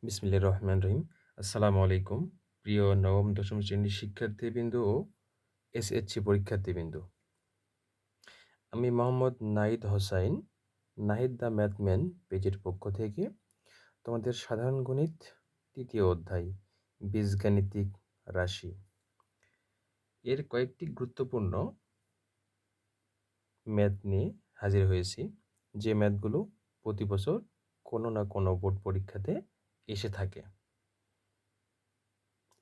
বিসমিল্লাহির রহমানির রহিম। আসসালামু আলাইকুম। প্রিয় নবম দশম শ্রেণীর শিক্ষার্থীবৃন্দ ও এসএসসি পরীক্ষার্থীবৃন্দ। আমি মোহাম্মদ নাহিদ হোসাইন, নাহিদ দ্য ম্যাথম্যান পেজের পক্ষ থেকে তোমাদের সাধারণ গণিত ৩য় অধ্যায় বীজগাণিতিক রাশি এর কয়েকটি গুরুত্বপূর্ণ ম্যাথ নিয়ে হাজির হয়েছি, যে ম্যাথগুলো প্রতি বছর কোনো না কোনো বোর্ড পরীক্ষাতে এসে থাকে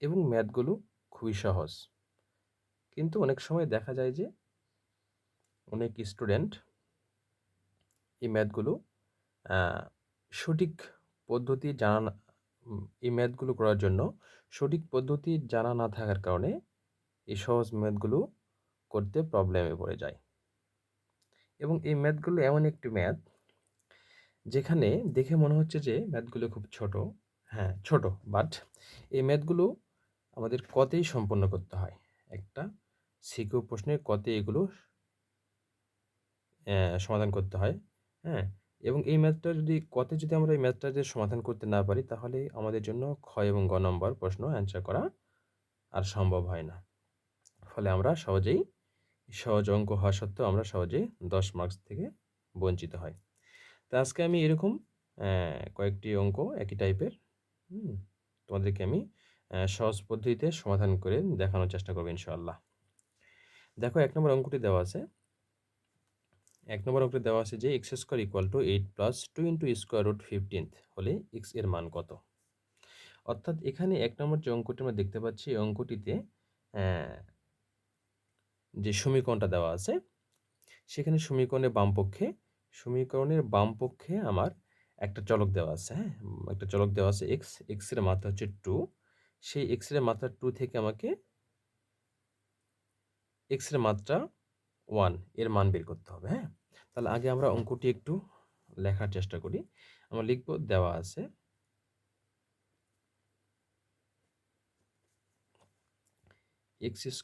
এবং ম্যাথগুলো খুবই সহজ। কিন্তু অনেক সময় দেখা যায় যে অনেক স্টুডেন্ট এই ম্যাথগুলো সঠিক পদ্ধতি জানা না, এই ম্যাথগুলো করার জন্য সঠিক পদ্ধতি জানা না থাকার কারণে এই সহজ ম্যাথগুলো করতে প্রবলেমে পড়ে যায়। এবং এই ম্যাথগুলো এমন একটি ম্যাথ যেখানে দেখে মনে হচ্ছে যে ম্যাথগুলো খুব ছোট। হ্যাঁ, ছোট, বাট এই ম্যাথগুলো আমাদের কতেই সম্পন্ন করতে হয়। একটা সিকিউ প্রশ্নের কতে এগুলো সমাধান করতে হয়। হ্যাঁ? এবং এই ম্যাথটা যদি আমরা এই ম্যাথটা যদি সমাধান করতে না পারি, তাহলে আমাদের জন্য খ এবং গ নম্বর প্রশ্ন অ্যান্সার করা আর সম্ভব হয় না। ফলে আমরা সহজেই সহজ অঙ্ক হওয়া সত্ত্বেও আমরা সহজেই 10 মার্কস থেকে বঞ্চিত হই। তো আজকে আমি এরকম কয়েকটি অঙ্ক একই টাইপের হুম? তোমাদেরকে আমি সহজ পদ্ধতিতে সমাধান করে দেখানোর চেষ্টা করব ইনশাআল্লাহ। দেখো ১ নম্বর অঙ্কটি দেওয়া আছে। ১ নম্বর অঙ্কটি দেওয়া আছে যে x² = 8 + 2 * স্কয়ার রুট 15 হলে x এর মান কত? অর্থাৎ এখানে ১ নম্বর যে অঙ্কটি আমরা দেখতে পাচ্ছি, এই অঙ্কটিতে অ্যা যে সমীকরণটা দেওয়া আছে, সেখানে সমীকরণের বাম পক্ষে আমার একটা চলক দেওয়া আছে, হ্যাঁ? একটা চলক দেওয়া আছে x, x এর মাত্রা হচ্ছে 2, সেই x এর মাত্রা 2 থেকে আমাকে x এর মাত্রা 1 এর মান বের করতে হবে, হ্যাঁ? তাহলে আগে আমরা অঙ্কটি একটু লেখার চেষ্টা করি। আমরা লিখব, দেওয়া আছে x² =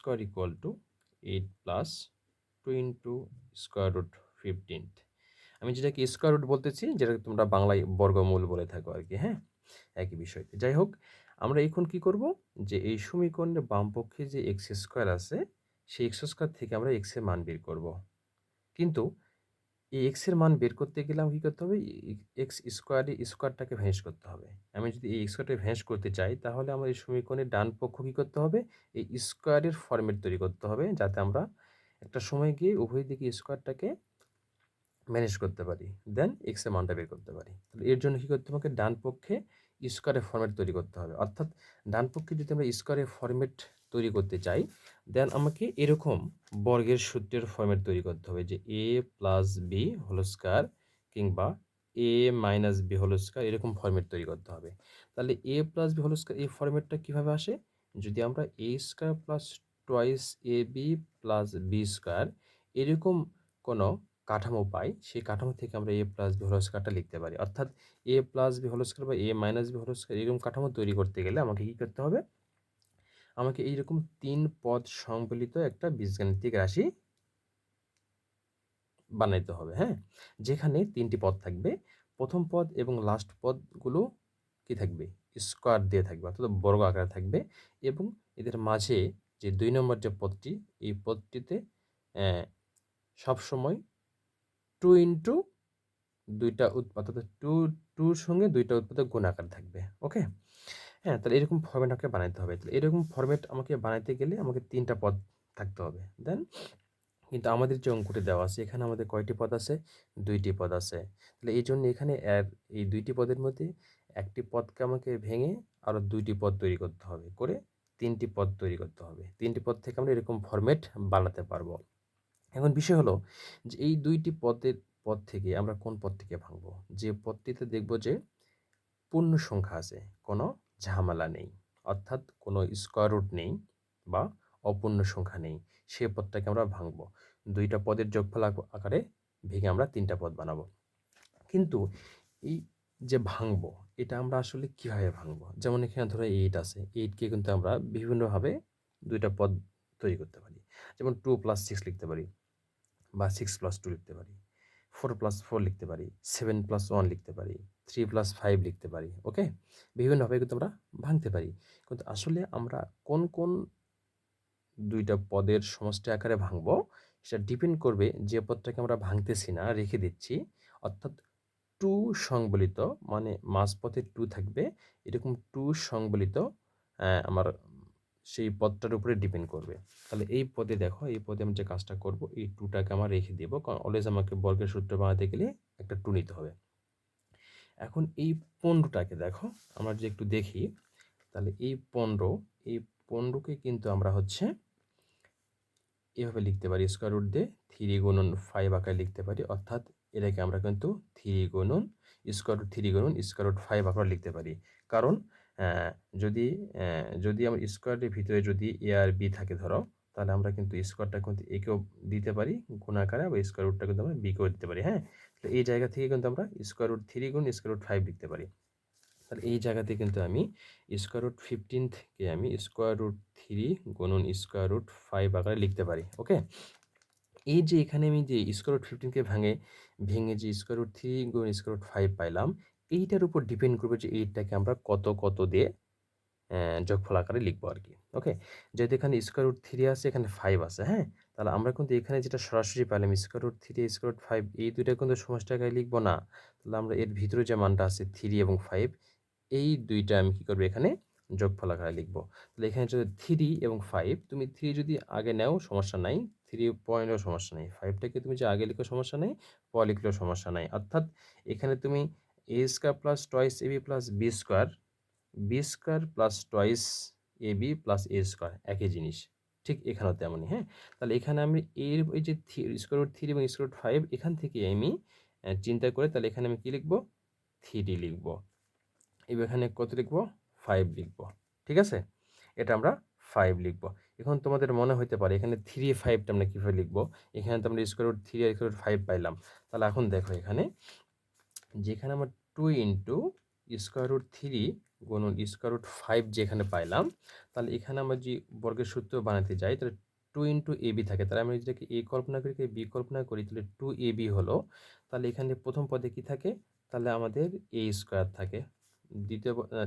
8 + 2 * স্কয়ার রুট 15। আমি যেটাকে স্কয়ার রুট বলতেছি, যেটাকে তোমরা বাংলায় বর্গমূল বলে থাকো আরকি, হ্যাঁ? একই বিষয়। যাই হোক, আমরা এখন কি করব, যে এই সমীকরণের বাম পক্ষে যে x² আছে, সেই x² থেকে আমরা x এর মান বের করব। কিন্তু এই x এর মান বের করতে গেলে আমাকে কি করতে হবে? স্কয়ারটাকে ভ্যানিশ করতে হবে। আমি যদি এই স্কয়ারটাকে ভ্যানিশ করতে চাই, তাহলে আমার এই সমীকরণের ডান পক্ষ কি করতে হবে? এই স্কয়ারের ফরম্যাট তৈরি করতে হবে, যাতে আমরা একটা সময় গিয়ে উভয় দিকে স্কয়ারটাকে ম্যানেজ করতে পারি। দেন x এর মানটা বের করতে পারি। তাহলে এর জন্য কি করতে হবে? আমাকে ডান পক্ষে স্কয়ারের ফরম্যাট তৈরি করতে হবে। অর্থাৎ ডান পক্ষে যদি আমরা স্কয়ারের ফরম্যাট তৈরি করতে চাই, দেন আমাকে এরকম বর্গের সূত্রের ফরম্যাট তৈরি করতে হবে, যে a + b হোল স্কয়ার কিংবা a - b হোল স্কয়ার, এরকম ফরম্যাট তৈরি করতে হবে। তাহলে a + b হোল স্কয়ার এই ফরম্যাটটা কিভাবে আসে? যদি আমরা a square plus twice ab plus b square এরকম কোনো কাঠামো পাই, সেই কাঠামো থেকে আমরা a + b হোল স্কয়ারটা লিখতে পারি। অর্থাৎ a + b হোল স্কয়ার বা a - b হোল স্কয়ার এরকম কাঠামো তৈরি করতে গেলে আমাকে কি করতে হবে? আমাকে এইরকম ৩ পদ সংবলিত একটা বীজগাণিতিক রাশি বানাইতে হবে, হ্যাঁ? যেখানে ৩ টি পদ থাকবে। ১ম পদ এবং লাস্ট পদগুলো কি থাকবে? স্কয়ার দিয়ে থাকবে, অর্থাৎ বর্গ আকারে থাকবে, এবং এদের মাঝে যে ২ নম্বর যে পদটি, এই পদটিতে অ্যা সবসময় 2 ইনটু ২ টা অর্থাৎ 2 র সঙ্গে ২ টা উৎপাদক গুণ আকারে থাকবে। ওকে? হ্যাঁ, তাহলে এরকম ফরম্যাট আমাকে বানাইতে হবে। তাহলে এরকম ফরম্যাট আমাকে বানাইতে গেলে আমাকে ৩ টা পদ থাকতে হবে। দেন কিন্তু আমাদের যে অঙ্কটি দেওয়া আছে, এখানে আমাদের কয়টি পদ আছে? ২ টি পদ আছে। তাহলে এইজন্য এখানে এই ২ টি পদের মধ্যে ১ টি পদকে আমাকে ভেঙে আরো ২ টি পদ তৈরি করতে হবে। করে ৩ টি পদ তৈরি করতে হবে। ৩ টি পদ থেকে আমরা এরকম ফরম্যাট বানাতে পারবো। এখন বিষয় হলো যে এই ২ টি পদ থেকে আমরা কোন পদটিকে ভাঙবো? যে পদটিতে দেখব যে পূর্ণ সংখ্যা আছে, কোনো ঝামেলা নেই। অর্থাৎ কোনো স্কয়ার রুট নেই বা অপূর্ণ সংখ্যা নেই। সে পদটাকে আমরা ভাঙবো। ২ টা পদের যোগফল আকারে ভেঙে আমরা ৩ টা পদ বানাবো। কিন্তু এই যে ভাঙবো, এটা আমরা আসলে কিভাবে ভাঙবো? যেমন এখানে ধরো 8 আছে। 8 কে কিন্তু আমরা বিভিন্নভাবে ২ টা পদ তৈরি করতে পারি। যেমন 2 + 6 লিখতে পারি বা 6 + 2 লিখতে পারি। 4+4 লিখতে পারি, 7+1 লিখতে পারি, 3+5 লিখতে পারি। ওকে, বিভিন্নভাবে কিন্তু আমরা ভাঙতে পারি। কিন্তু আসলে আমরা কোন কোন দুইটা পদের সমষ্টি আকারে ভাঙবো সেটা ডিপেন্ড করবে যে পদটাকে আমরা ভাঙতেছি না, রেখে দিচ্ছি, অর্থাৎ টু সংবলিত, মানে মাঝপথে টু থাকবে, এরকম টু সংবলিত আমার সেই পদটার উপরে ডিপেন্ড করবে। তাহলে এই পদে দেখো, এই পদে আমি যে কাজটা করব, এই টুটাকে আমার রেখে দেবো, কারণ অলওয়েজ আমাকে বর্গের সূত্র বানাতে গেলে একটা টু নিতে হবে। এখন এই 15টাকে দেখো, আমরা যদি একটু দেখি, তাহলে এই 15কে কিন্তু আমরা হচ্ছে এভাবে লিখতে পারি, স্কোয়ার রুট দিয়ে 3 × 5 আকারে লিখতে পারি, অর্থাৎ এটাকে আমরা কিন্তু 3 গুণন স্কোয়ার রুট 3 গুণন স্কোয়ার রুট 5 আকারে লিখতে পারি। কারণ যদি যদি আমার স্কোয়ারের ভিতরে যদি এ আর বি থাকে ধরো, তাহলে আমরা কিন্তু স্কোয়ারটা কিন্তু একেও দিতে পারি গুণ আকারে, বা স্কোয়ার রুটটা কিন্তু আমরা বিকেও দিতে পারি। হ্যাঁ, তো এই জায়গা থেকে কিন্তু আমরা স্কোয়ার রুট 3 গুণ স্কোয়ার রুট 5 লিখতে পারি। তাহলে এই জায়গাতে কিন্তু আমি স্কোয়ার রুট 15কে আমি স্কোয়ার রুট 3 গুণন স্কোয়ার রুট 5 আকারে লিখতে পারি। ওকে, এই যে এখানে আমি যে স্কোয়ার রুট 15কে ভেঙে যে স্কোয়ার রুট 3 গুণ স্কোয়ার রুট 5 পাইলাম, এইটার উপর ডিপেন্ড করবে যে এইটাকে আমরা কত কত দিয়ে যোগফল আকারে লিখবো আর কি। ওকে, যেহেতু এখানে স্কোয়ার রুট 3 আছে, এখানে 5 আছে, হ্যাঁ, তাহলে আমরা কিন্তু এখানে যেটা সরাসরি পাইলাম স্কোয়ার রুট 3 স্কোয়ার রুট 5, এই দুইটা কিন্তু সমষ্টি আকারে লিখবো না। তাহলে আমরা এর ভিতরে যে মানটা আছে 3 এবং 5, এই দুইটা আমি কী করবো এখানে যোগফল আকারে লিখবো। তাহলে এখানে যদি 3 এবং 5, তুমি 3 যদি আগে নাও সমস্যা নাই, 3 পয়েন্টেও সমস্যা নেই, 5টাকে তুমি যে আগে লিখো সমস্যা নেই, পরে লিখলেও সমস্যা নাই। অর্থাৎ এখানে তুমি A square plus twice AB plus B square plus twice A B plus A square একই জিনিস, ঠিক এখানেও তেমনই। হ্যাঁ, তাহলে এখানে আমি এই যে স্কোয়ার রুট 3 এবং স্কোয়ার রুট 5, এখান থেকে আমি চিন্তা করে তাহলে এখানে আমি কী লিখবো, 3 লিখবো। এবার এখানে কত লিখবো, 5 লিখবো। ঠিক আছে, এটা আমরা 5 লিখবো। এখন তোমাদের মনে হতে পারে এখানে 3 5টা আমরা কীভাবে লিখবো, এখানে তো আমরা স্কোয়ার রুট 3 আর স্কোয়ার রুট 5 পাইলাম। তাহলে এখন দেখো এখানে যেখানে আমরা 2 ইন্টু স্কোয়ার রুট 3 গুণন স্কোয়ার রুট 5 যেখানে পাইলাম, তাহলে এখানে আমরা যে বর্গের সূত্র বানাতে যাই, তাহলে 2 ইন্টু এ বি থাকে, তাহলে আমরা যেটাকে এ কল্পনা করি, বি কল্পনা করি, তাহলে 2 এ বি হলো। তাহলে এখানে প্রথম পদে কি থাকে, তাহলে আমাদের এ স্কোয়ার থাকে,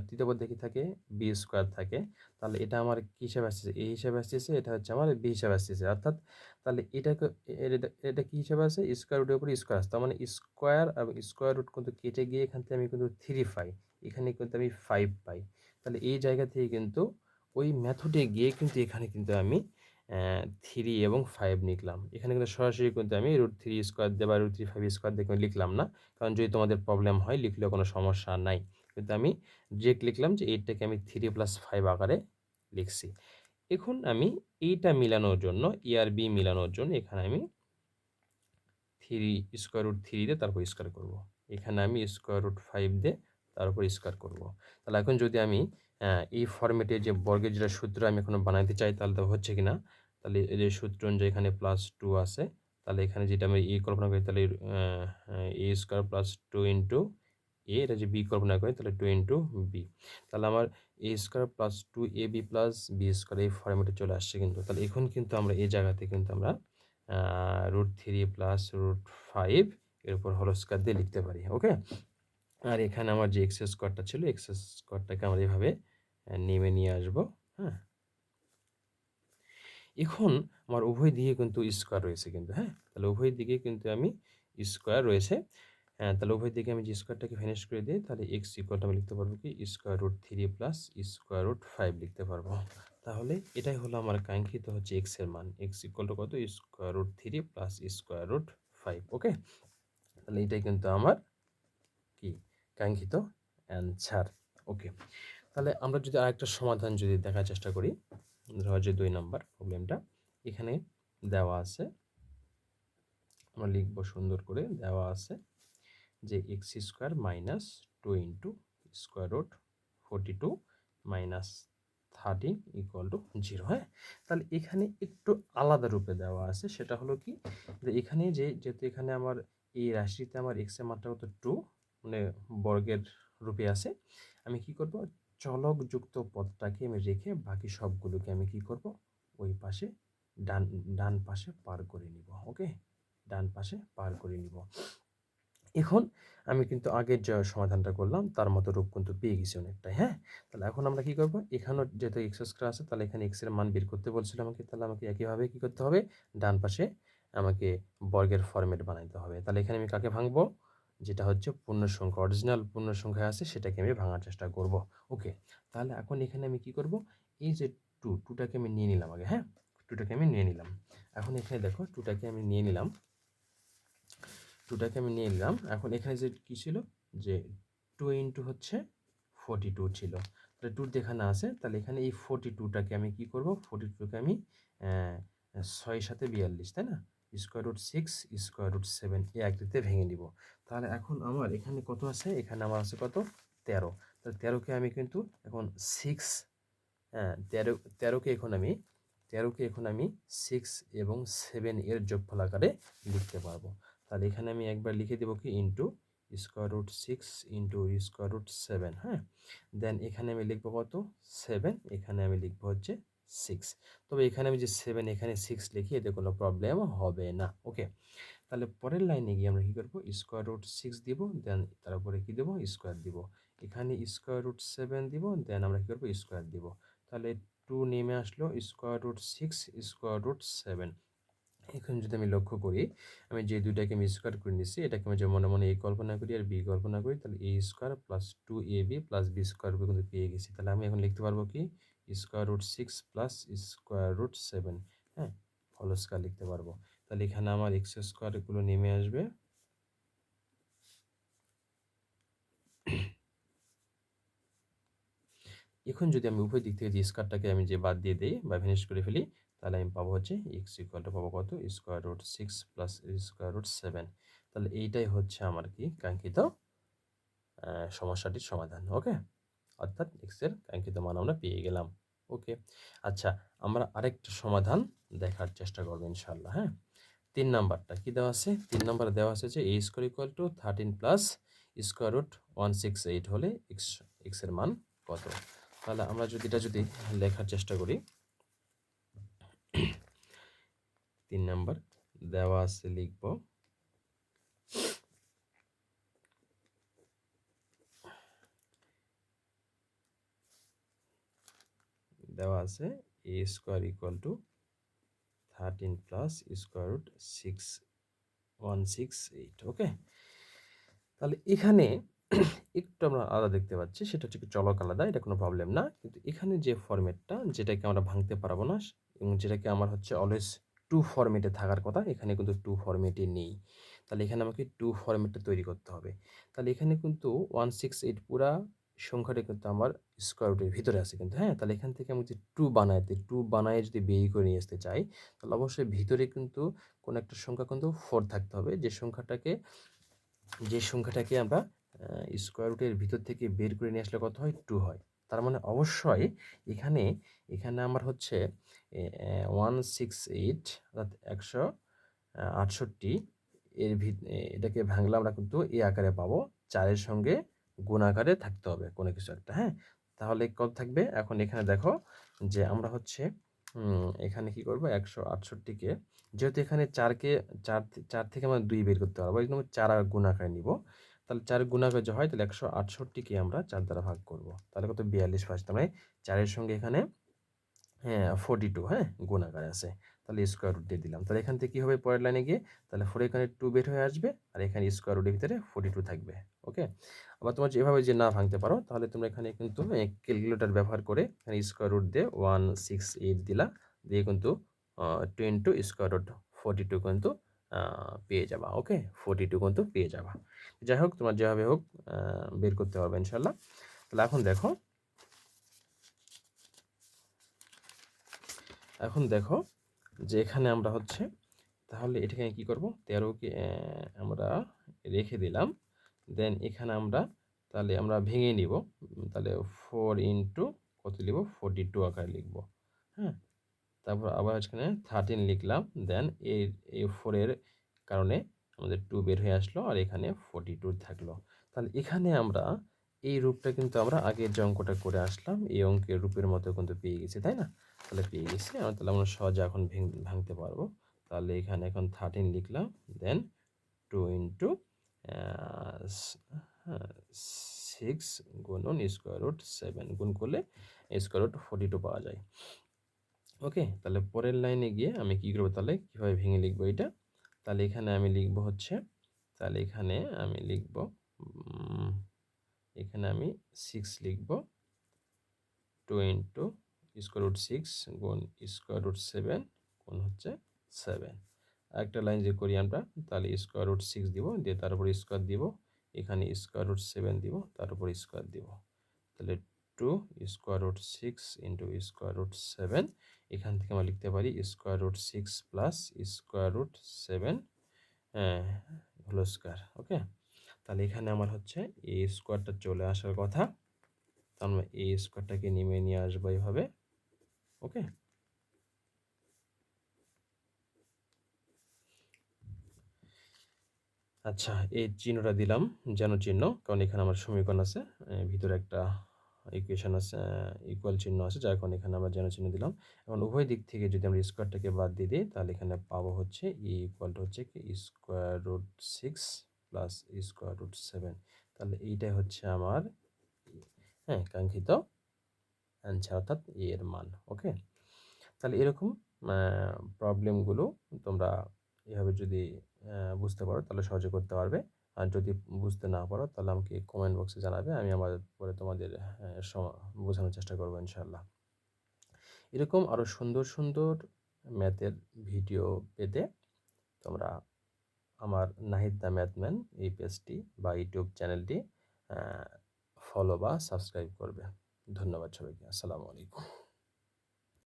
তৃতীয় পদে কি থাকে, বি স্কোয়ার থাকে। তাহলে এটা আমার কী হিসাবে আসতেছে, এ হিসাবে আসতেছে, এটা হচ্ছে আমার বি হিসাবে আসতেছে। অর্থাৎ তাহলে এটাকে এটা কী হিসাবে আছে, স্কোয়ার রুটের উপরে স্কোয়ার আসছে, তার মানে স্কোয়ার এবং স্কোয়ার রুট কিন্তু কেটে গিয়ে এখান থেকে আমি কিন্তু 3 পাই, এখানে কিন্তু আমি 5 পাই। তাহলে এই জায়গা থেকে কিন্তু ওই মেথডে গিয়ে কিন্তু এখানে কিন্তু আমি 3 এবং 5 লিখলাম। এখানে কিন্তু সরাসরি কিন্তু আমি রুট 3 স্কোয়ার দিয়ে বা রুট 3 5 স্কোয়ার দিয়ে লিখলাম না, কারণ যদি তোমাদের প্রবলেম হয় লিখলেও কোনো সমস্যা নাই। কিন্তু আমি ডিরেক্ট লিখলাম যে এইটাকে আমি 3 + 5 আকারে লিখছি। এখন আমি এইটা মিলানোর জন্য, এ আর বি মিলানোর জন্য এখানে আমি 3 স্কোয়ার রুট 3 দিয়ে তারপর স্কোয়ার করব। এখানে আমি স্কোয়ার রুট 5 দিয়ে তার উপর স্কোয়ার করব। তাহলে এখন যদি আমি এই ফর্মেটে যে বর্গের যেটা সূত্র আমি এখন বানাইতে চাই, তাহলে তো হচ্ছে কি না, তাহলে এই যে সূত্র অনুযায়ী এখানে +2 আছে, তাহলে এখানে যেটা আমি এ কল্পনা করি, তাহলে এ স্কোয়ার প্লাস 2 ইন্টু এ, এটা যে বি কল্পনা করি, তাহলে 2 ইন্টু বি। তাহলে আমার a square plus 2 a B plus B square এই ফর্মেটে চলে আসছে কিন্তু। তাহলে এখন কিন্তু আমরা এই জায়গাতে কিন্তু আমরা রুট 3 প্লাস রুট 5 এর উপর হোল স্কোয়ার দিয়ে লিখতে পারি। ওকে, আর এখানে আমার যে এক্স স্কোয়ারটা ছিল, এক্স স্কোয়ারটাকে আমরা এভাবে নেমে নিয়ে আসবো। হ্যাঁ, এখন আমার উভয় দিকে কিন্তু স্কোয়ার রয়েছে কিন্তু। হ্যাঁ, তাহলে উভয় দিকে কিন্তু আমি স্কোয়ার রয়েছে। হ্যাঁ, তাহলে উভয় দিকে আমি যে স্কোয়ারটাকে ফিনিশ করে দিই, তাহলে এক্স ইকুয়ালটা আমি লিখতে পারবো কি, square root 3 plus square root 5 লিখতে পারবো। তাহলে এটাই হলো আমার কাঙ্ক্ষিত হচ্ছে এক্স এর মান, এক্স ইকুয়াল টু কত, square root 3 plus square root 5। Okay, তাহলে এটাই কিন্তু আমার কি কাঙ্ক্ষিত অ্যান্সার। ওকে, তাহলে আমরা যদি আরেকটা সমাধান যদি দেখার চেষ্টা করি, ধরো যে 2 নাম্বার প্রবলেমটা এখানে দেওয়া আছে, আমরা লিখবো সুন্দর করে, দেওয়া আছে যে x square minus 2 into square root 42 minus 13 equal to 0। হ্যাঁ, তাহলে এখানে একটু আলাদা রূপে দেওয়া আছে, সেটা হলো কি, যে এখানে যেহেতু এখানে আমার এই রাশিতে আমার এক্স এর মাত্রা কত 2, মানে বর্গের রূপে আছে, আমি কি করব, চলক যুক্ত পদটাকে আমি রেখে বাকি সবগুলোকে আমি কি করব, ওই পাশে ডান ডান পাশে পার করে নিব। ওকে, ডান পাশে পার করে নিব। এখন আমি কিন্তু আগের যে সমাধানটা করলাম তার মতো রূপ কিন্তু পেয়ে গেছি অনেকটাই, হ্যাঁ? তাহলে এখন আমরা কি করব? এখানেও যেহেতু এক্স স্কয়ার আছে তাহলে এখানে এক্স এর মান বের করতে বলছিল আমাকে। তাহলে আমাকে একইভাবে কি করতে হবে? ডান পাশে আমাকে বর্গের ফরম্যাট বানাইতে হবে। তাহলে এখানে আমি কাকে ভাঙবো? যেটা হচ্ছে পূর্ণ সংখ্যা, অরিজিনাল পূর্ণ সংখ্যা আছে সেটাকে আমি ভাঙার চেষ্টা করব। ওকে। তাহলে এখন এখানে আমি কি করব? এই যে 2 টাকে আমি নিয়ে নিলাম আগে, হ্যাঁ? 2 টাকে আমি নিয়ে নিলাম। এখন এখানে দেখো 2 টাকে আমি নিয়ে নিলাম। 2টাকে আমি নিয়ে নিলাম। এখন এখানে যে কি ছিল? যে 2 ইনটু হচ্ছে 42 ছিল। তাহলে 2 যেখানে আছে তাহলে এখানে এই 42টাকে আমি কি করব? 42কে আমি 6 সাথে 42, তাই না? স্কয়ার রুট 6 স্কয়ার রুট 7 এই আকৃতিতে ভেঙে নিব। তাহলে এখন আমার এখানে কত আছে? এখানে আমার আছে কত? 13। তাহলে 13কে আমি কিন্তু এখন 6, হ্যাঁ, 13কে এখন আমি 6 এবং 7 এর যোগফল আকারে লিখতে পারবো। তাহলে এখানে আমি একবার লিখে দেবো কি into square root 6 into square root 7, হ্যাঁ? দেন এখানে আমি লিখবো কত? 7, এখানে আমি লিখবো হচ্ছে 6। তবে এখানে আমি যে 7 এখানে 6 লিখি এতে কোনো প্রবলেম হবে না। ওকে। তাহলে পরের লাইনে গিয়ে আমরা কি করব? স্কোয়ার রুট 6 দিব, দেন তার উপরে কি দেবো? স্কোয়ার দিব। এখানে স্কোয়ার রুট 7 দিব, দেন আমরা কি করব? স্কোয়ার দিব। তাহলে 2 নেমে আসলো, স্কোয়ার রুট 6 স্কোয়ার রুট 7। এখন যদি আমি লক্ষ্য করি, আমি যে 2টাকে আমি স্কোয়ার করে নিচ্ছি এটাকে আমি যে মনে মনে a কল্পনা করি আর b কল্পনা করি, তাহলে a square plus 2ab plus b square রূপে কিন্তু পেয়ে গেছি। তাহলে আমি এখন লিখতে পারবো কি? Square root 6 plus square root 7, হ্যাঁ? হোল স্কয়ার লিখতে পারবো। তাহলে এখানে আমার এক্স স্কোয়ার এগুলো নেমে আসবে। এখন যদি আমি উভয় দিক থেকে যে স্কয়ারটাকে আমি যে বাদ দিয়ে দেই বা ভ্যানিশ করে ফেলি, তাহলে আমি পাবো হচ্ছে এক্স ইকুয়াল টু পাবো কত? Square root 6 plus square root 7। তাহলে এইটাই হচ্ছে আমার কি কাঙ্ক্ষিত সমস্যাটির সমাধান। ওকে। অর্থাৎ এক্স এর কাঙ্ক্ষিত মান আমরা পেয়ে গেলাম। ওকে। আচ্ছা, আমরা আরেকটা সমাধান দেখার চেষ্টা করবো ইনশাল্লাহ, হ্যাঁ? 3 নাম্বারটা কি দেওয়া আছে? 3 নাম্বারে দেওয়া আছে যে a square equal to 13 plus square root 168 হলে এক্স এর মান কত? তাহলে আমরা যদি এটা লেখার চেষ্টা করি, 3 নাম্বার দেওয়া আছে, লিখব দেওয়া আছে a square equal to 13 plus square root 168। Okay. তাহলে এখানে একটু আমরা আলাদা দেখতে পাচ্ছি, সেটা হচ্ছে কি চলক আলাদা, এটা কোনো প্রবলেম না। কিন্তু এখানে যে ফরম্যাটটা যেটাকে আমরা ভাঙতে পারবো না এবং যেটাকে আমার হচ্ছে অলওয়েজ 2 ফরম্যাটে থাকার কথা, এখানে কিন্তু 2 ফরম্যাটে নেই। তাহলে এখানে আমাকে 2 ফরম্যাটটা তৈরি করতে হবে। তাহলে এখানে কিন্তু 168 পুরা সংখ্যাটা কিন্তু আমার স্কোয়ার রুটের ভিতরে আছে কিন্তু, হ্যাঁ? তাহলে এখান থেকে আমি যদি 2 বানায় যদি বের করে নিয়ে আসতে চাই, তাহলে অবশ্যই ভিতরে কিন্তু কোনো একটা সংখ্যা কিন্তু 4 থাকতে হবে, যে সংখ্যাটাকে আমরা স্কোয়ার রুটের ভিতর থেকে বের করে নিয়ে আসলে কত হয়? 2 হয়। তার মানে অবশ্যই এখানে আমার হচ্ছে 168 অর্থাৎ 168 এর এটাকে ভাঙলে আমরা কিন্তু এই আকারে পাবো। 4 এর সঙ্গে গুণ আকারে থাকতে হবে কোনো কিছু একটা, হ্যাঁ? তাহলে কত থাকবে? এখন এখানে দেখো যে আমরা হচ্ছে এখানে কি করব? 168কে যেহেতু এখানে 4 থেকে আমরা 2 বের করতে পারবো। এই জন্য 4 গুণ আকারে নিব। তাহলে 4 গুণ আকারে যে হয় তাহলে 168কে আমরা 4 দ্বারা ভাগ করব। তাহলে কত? 42 পাচ্ছি। তার মানে 4 এর সঙ্গে এখানে 42, হ্যাঁ? গুণ আকারে আছে। তাহলে স্কোয়ার রুট দিয়ে দিলাম। তাহলে এখান থেকে কি হবে পরের লাইনে গিয়ে? তাহলে 4 এখানে 2 বের হয়ে আসবে আর এখানে স্কোয়ার রুটের ভিতরে 42 থাকবে। ওকে? আবার তোমরা এভাবে যে না ভাঙতে পারো তাহলে তোমরা এখানে কিন্তু ক্যালকুলেটর ব্যবহার করে এখানে স্কোয়ার রুট দিয়ে 168 দিলা। দিয়ে কিন্তু 2 স্কোয়ার রুট 42 কিন্তু পেয়ে যাবা। ওকে? 42 কিন্তু পেয়ে যাবা। যাই হোক, তোমরা যেভাবে হোক বের করতে পারবে ইনশাআল্লাহ। তাহলে এখন দেখো যে এখানে আমরা হচ্ছে তাহলে এটাকে কি করব? 13কে আমরা রেখে দিলাম। দেন এখানে তাহলে আমরা ভেঙে নিব। তাহলে 4 ইনটু কত লিখব? 42 আকারে লিখব। হ্যাঁ? তারপর আবার এখানে 13 লিখলাম। দেন এই 4 এর কারণে আমাদের 2 বের হয়ে আসলো আর এখানে 42 থাকলো। তাহলে এখানে আমরা এই রূপটা কিন্তু আমরা আগের যে অঙ্কটা করে আসলাম এই অঙ্কের রূপের মতো কিন্তু পেয়ে গেছি, তাই না? তাহলে পেয়ে গেছি। তাহলে আমরা সহজে এখন ভাঙতে পারবো। তাহলে এখানে এখন 13 লিখলাম। দেন 2 ইনটু হ্যাঁ 6 গুণন স্কোয়ার রুট 7 গুণ করলে স্কোয়ার রুট 42 পাওয়া যায়। ওকে, তাহলে পরের লাইনে গিয়ে আমি কী করবো, তাহলে কীভাবে ভেঙে লিখবো এটা? তাহলে এখানে আমি লিখবো হচ্ছে, তাহলে এখানে আমি লিখবো এখানে আমি 6 লিখবো 2 ইন্টু স্কোয়ার রুট 6 গুণ স্কোয়ার রুট 7 গুণ হচ্ছে 7। আরেকটা লাইন যে করি আমরা, তাহলে স্কোয়ার রুট 6 দিব, দিয়ে তার উপর স্কোয়ার দিব, এখানে স্কোয়ার রুট 7 দিব, তার উপর স্কোয়ার দিব। তাহলে 2 square root 6 into square root 7, এখান থেকে আমরা লিখতে পারি square root 6 plus square root 7 whole square. Okay, তাহলে এখানে আমার হচ্ছে এই স্কোয়ারটা চলে আসার কথা, তো আমরা এই স্কোয়ারটাকে নেমে নিয়ে আসবো এইভাবে। ওকে, আচ্ছা এই চিহ্নটা দিলাম যেন চিহ্ন, কারণ এখানে আমার সমীকরণ আছে, ভিতরে একটা ইকুয়েশন আছে, ইকুয়াল চিহ্ন আছে, যার কারণে এখানে আমরা যেন চিহ্ন দিলাম। এখন উভয় দিক থেকে যদি আমরা স্কোয়ারটাকে বাদ দিয়ে দিই, তাহলে এখানে পাবো হচ্ছে ই ইকুয়াল টু হচ্ছে কি square root 6 plus square root 7। তাহলে এইটাই হচ্ছে আমার কাঙ্ক্ষিত অ্যান্সার, অর্থাৎ এর মান। ওকে, তাহলে এরকম প্রবলেমগুলো তোমরা এভাবে যদি বুঝতে পারো তাহলে সহজে করতে পারবে। আর যদি বুঝতে না পারো তাহলে আমাকে কমেন্ট বক্সে জানাবে, আমি আমার পরে তোমাদের বোঝানোর চেষ্টা করবো ইনশাআল্লাহ। এরকম আরও সুন্দর সুন্দর ম্যাথের ভিডিও পেতে তোমরা আমার নাহিদ দ্য ম্যাথম্যান এই পেজটি বা ইউটিউব চ্যানেলটি ফলো বা সাবস্ক্রাইব করবে। ধন্যবাদ সবাইকে। আসসালামু আলাইকুম।